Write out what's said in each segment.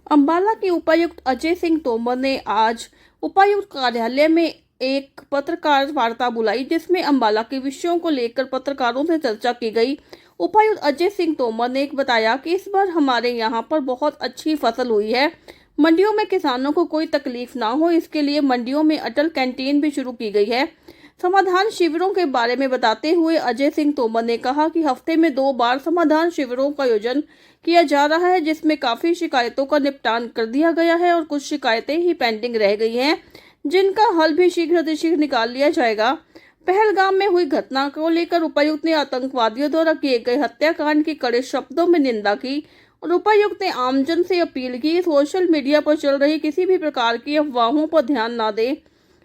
अंबाला के उपायुक्त अजय सिंह तोमर ने आज उपायुक्त कार्यालय में एक पत्रकार वार्ता बुलाई, जिसमें अंबाला के विषयों को लेकर पत्रकारों से चर्चा की गई। उपायुक्त अजय सिंह तोमर ने बताया कि इस बार हमारे यहाँ पर बहुत अच्छी फसल हुई है। मंडियों में किसानों को कोई तकलीफ ना हो, इसके लिए मंडियों में अटल कैंटीन भी शुरू की गई है। समाधान शिविरों के बारे में बताते हुए अजय सिंह तोमर ने कहा कि हफ्ते में 2 बार समाधान शिविरों का आयोजन किया जा रहा है, जिसमें काफी शिकायतों का निपटान कर दिया गया है और कुछ शिकायतें ही पेंडिंग रह गई हैं, जिनका हल भी शीघ्र निकाल लिया जाएगा। पहलगाम में हुई घटना को लेकर उपायुक्त ने आतंकवादियों द्वारा किए गए हत्याकांड की कड़े शब्दों में निंदा की और उपायुक्त ने आमजन से अपील की, सोशल मीडिया पर चल रही किसी भी प्रकार की अफवाहों पर ध्यान न दें।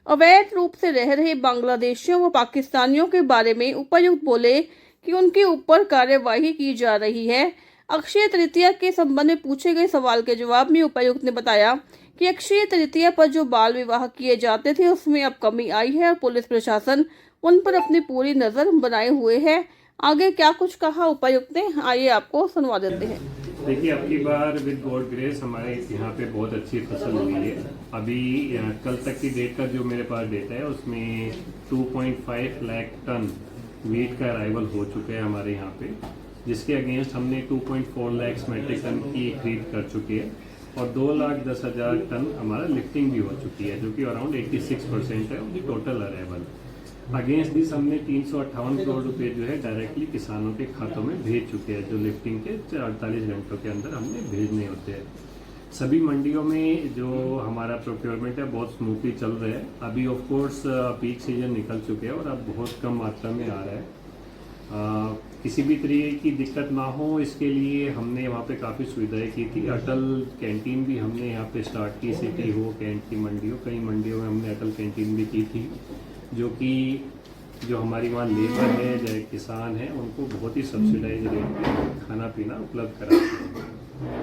अवैध रूप से रह रहे बांग्लादेशियों व पाकिस्तानियों के बारे में उपायुक्त बोले कि उनके ऊपर कार्यवाही की जा रही है। अक्षय तृतीया के संबंध में पूछे गए सवाल के जवाब में उपायुक्त ने बताया कि अक्षय तृतीया पर जो बाल विवाह किए जाते थे, उसमें अब कमी आई है और पुलिस प्रशासन उन पर अपनी पूरी नजर बनाए हुए है। आगे क्या कुछ कहा उपायुक्त ने, आइए आपको सुनवा देते हैं। देखिए, अब की बार विद गॉड ग्रेस हमारे यहाँ पे बहुत अच्छी फसल हुई है। अभी कल तक की डेट का जो मेरे पास डेटा है उसमें 2.5 लाख टन वीट का अराइवल हो चुका है हमारे यहाँ पे, जिसके अगेंस्ट हमने 2.4 लाख मेट्रिक टन की खरीद कर चुकी है और 2,10,000 टन हमारा लिफ्टिंग भी हो चुकी है, जो कि अराउंड 86% है उनकी टोटल अराइवल। अगेंस्ट दिस हमने 358 करोड़ रुपए जो है डायरेक्टली किसानों के खातों में भेज चुके हैं, जो लिफ्टिंग के 48 घंटों के अंदर हमने भेजने होते हैं। सभी मंडियों में जो हमारा प्रोक्योरमेंट है बहुत स्मूथली चल रहा है। अभी ऑफ कोर्स पीक सीजन निकल चुके हैं और अब बहुत कम मात्रा में आ रहा है। किसी भी तरीके की दिक्कत ना हो इसके लिए हमने वहाँ पे काफ़ी सुविधाएं की थी। अटल कैंटीन भी हमने यहाँ पे स्टार्ट की, सिटी हो कैंट की मंडियों, कई मंडियों में हमने अटल कैंटीन भी की थी, जो कि जो हमारी वहाँ लेबर है, जो किसान है, उनको बहुत ही सब्सिडाइज रेट पे खाना पीना उपलब्ध कराते हैं।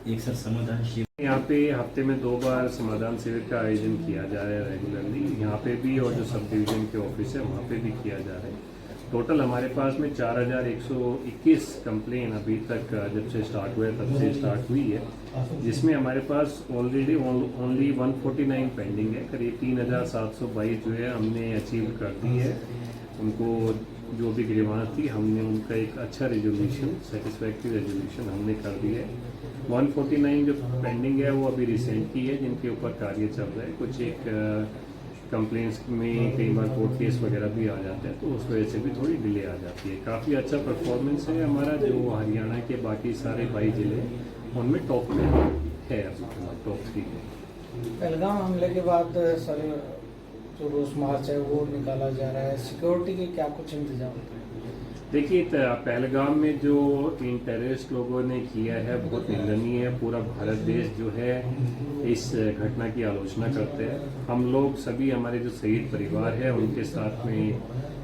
एक सर समाधान शिविर यहाँ पे हफ्ते में 2 बार समाधान शिविर का आयोजन किया जा रहा है रेगुलरली, यहाँ पे भी और जो सब डिवीजन के ऑफिस है वहाँ पे भी किया जा रहा है। टोटल हमारे पास में 4,121 कंप्लेन अभी तक जब से स्टार्ट हुआ तब से स्टार्ट हुई है, जिसमें हमारे पास ऑलरेडी ओनली 149 पेंडिंग है। करीब 3,722 जो है हमने अचीव कर दी है। उनको जो भी ग्रीवांस थी हमने उनका एक अच्छा रेजोल्यूशन, सेटिस्फैक्ट्री रेजोल्यूशन हमने कर दिया है। 149 जो पेंडिंग है वो अभी रिसेंट की है, जिनके ऊपर कार्य चल रहा है। कुछ एक कंप्लेंट्स में कई बार कोर्ट केस वगैरह भी आ जाते हैं, तो उस वजह से भी थोड़ी डिले आ जाती है। काफ़ी अच्छा परफॉर्मेंस है हमारा, जो हरियाणा के बाकी सारे 22 जिले उनमें टॉप में है, टॉप 3 है। पहलगाम हमले के बाद सर जो रोज मार्च है वो निकाला जा रहा है, सिक्योरिटी के क्या कुछ इंतजाम होते हैं? देखिए, पहलगाम में जो इन टेररिस्ट लोगों ने किया है बहुत निंदनीय है। पूरा भारत देश जो है इस घटना की आलोचना करते हैं। हम लोग सभी, हमारे जो शहीद परिवार है उनके साथ में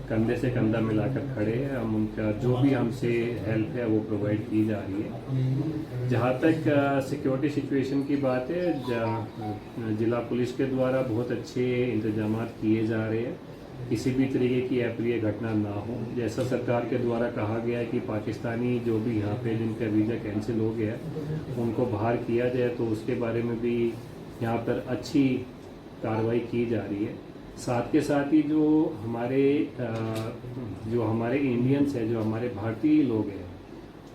कंधे से कंधा मिलाकर खड़े हैं। हम उनका जो भी हमसे हेल्प है वो प्रोवाइड की जा रही है। जहाँ तक सिक्योरिटी सिचुएशन की बात है, जिला पुलिस के द्वारा बहुत अच्छे इंतजाम किए जा रहे हैं, किसी भी तरीके की अप्रिय घटना ना हो। जैसा सरकार के द्वारा कहा गया है कि पाकिस्तानी जो भी यहाँ पे जिनका वीज़ा कैंसिल हो गया उनको बाहर किया जाए, तो उसके बारे में भी यहाँ पर अच्छी कार्रवाई की जा रही है। साथ के साथ ही जो हमारे इंडियंस है, जो हमारे भारतीय लोग हैं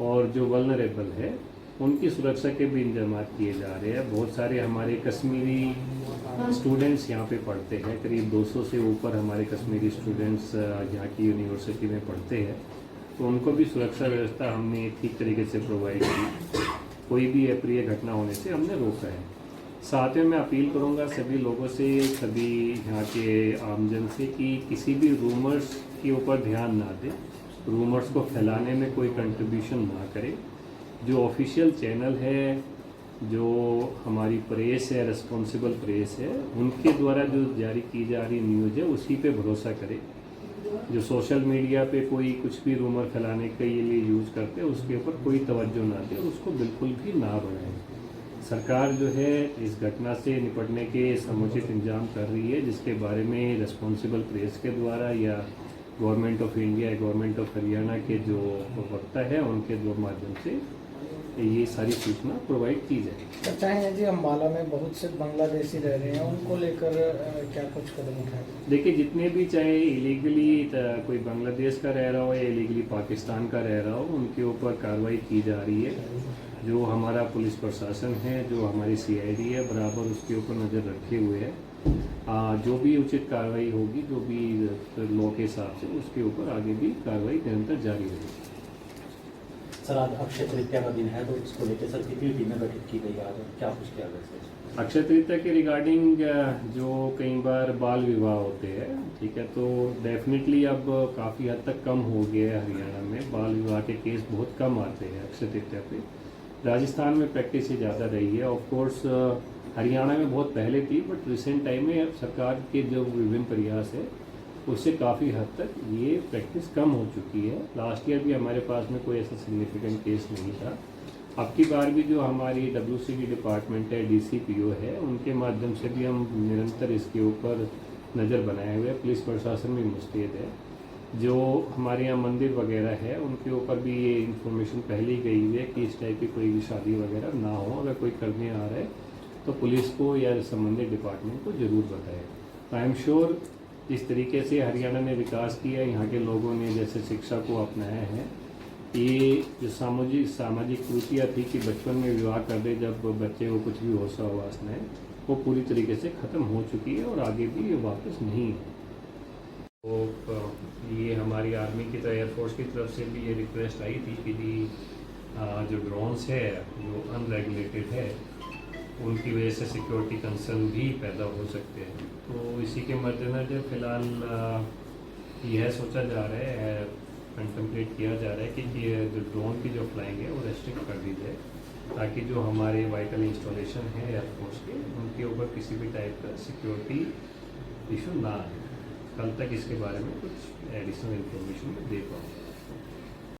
और जो वल्नरेबल है, उनकी सुरक्षा के भी इंतजाम किए जा रहे हैं। बहुत सारे हमारे कश्मीरी स्टूडेंट्स यहाँ पे पढ़ते हैं, करीब 200 से ऊपर हमारे कश्मीरी स्टूडेंट्स यहाँ की यूनिवर्सिटी में पढ़ते हैं, तो उनको भी सुरक्षा व्यवस्था हमने ठीक तरीके से प्रोवाइड की। कोई भी अप्रिय घटना होने से हमने रोका है। साथ में मैं अपील करूँगा सभी लोगों से, सभी यहाँ के आमजन से, कि किसी भी रूमर्स के ऊपर ध्यान ना दें, रूमर्स को फैलाने में कोई कंट्रीब्यूशन ना करें। जो ऑफिशियल चैनल है, जो हमारी प्रेस है, रिस्पॉन्सिबल प्रेस है, उनके द्वारा जो जारी की जा रही न्यूज़ है उसी पे भरोसा करें। जो सोशल मीडिया पे कोई कुछ भी रूमर फैलाने के लिए यूज़ करते हैं उसके ऊपर कोई तवज्जो ना दें, उसको बिल्कुल भी ना बढ़ाएं। सरकार जो है इस घटना से निपटने के समुचित इंतजाम कर रही है, जिसके बारे में रिस्पॉन्सिबल प्रेस के द्वारा या government of India, government of Haryana के जो वक्ता है उनके दो माध्यम से ये सारी सूचना प्रोवाइड की जाए। चर्चाएं हैं जी अम्बाला में बहुत से बांग्लादेशी रह रहे हैं, उनको लेकर क्या कुछ कदम उठाए? देखिए, जितने भी चाहे इलीगली कोई बांग्लादेश का रह रहा हो या इलीगली पाकिस्तान का रह रहा हो, उनके ऊपर कार्रवाई की जा रही है। जो हमारा पुलिस प्रशासन है, जो हमारी CID है, बराबर उसके ऊपर नज़र रखे हुए है। जो भी उचित कार्रवाई होगी, जो भी लॉ के हिसाब से, उसके ऊपर आगे भी कार्रवाई निरंतर जारी रहेगी। सर आज अक्षय तृतीया का दिन है, तो इसको लेकर सर कितनी टीमें गठित की गई आज और क्या कुछ किया गया सर? अक्षय तृतीया के रिगार्डिंग जो कई बार बाल विवाह होते हैं, ठीक है, तो डेफिनेटली अब काफ़ी हद तक कम हो गया है। हरियाणा में बाल विवाह के केस बहुत कम आते हैं अक्षय तृतीया पे। राजस्थान में प्रैक्टिस ही ज़्यादा रही है। ऑफ कोर्स हरियाणा में बहुत पहले थी, बट रिसेंट टाइम में सरकार के जो विभिन्न प्रयास है, उससे काफ़ी हद तक ये प्रैक्टिस कम हो चुकी है। लास्ट ईयर भी हमारे पास में कोई ऐसा सिग्निफिकेंट केस नहीं था। अब की बार भी जो हमारी WCD डिपार्टमेंट है, DCPO है, उनके माध्यम से भी हम निरंतर इसके ऊपर नज़र बनाए हुए। पुलिस प्रशासन भी मुस्तैद है। जो हमारे यहाँ मंदिर वगैरह है, उनके ऊपर भी ये इन्फॉर्मेशन पहले ही गई हुई है कि इस टाइप की कोई भी शादी वगैरह ना हो। अगर कोई करने आ रहा है तो पुलिस को या संबंधित डिपार्टमेंट को ज़रूर बताए। आई एम श्योर जिस तरीके से हरियाणा ने विकास किया, यहाँ के लोगों ने जैसे शिक्षा को अपनाया है, ये जो सामाजिक कुरीतियाँ थी कि बचपन में विवाह कर दे जब बच्चे को कुछ भी होश हवास न है, वो पूरी तरीके से ख़त्म हो चुकी है और आगे भी ये वापस नहीं है। तो ये हमारी आर्मी की तरफ, एयरफोर्स की तरफ से भी ये रिक्वेस्ट आई थी कि जो ड्रोन्स है जो अनरेगुलेटेड है, उनकी वजह से सिक्योरिटी कंसर्न भी पैदा हो सकते हैं। तो इसी के मद्देनज़र फ़िलहाल यह सोचा जा रहा है, कंटम्पलेट किया जा रहा है कि ये जो ड्रोन की जो फ्लाइंग है वो रेस्ट्रिक्ट कर दी जाए, ताकि जो हमारे वाइटल इंस्टॉलेशन है एयरफोर्स के, उनके ऊपर किसी भी टाइप का सिक्योरिटी इशू ना आए। कल तक इसके बारे में कुछ एडिशनल इन्फॉर्मेशन दे पाऊँ।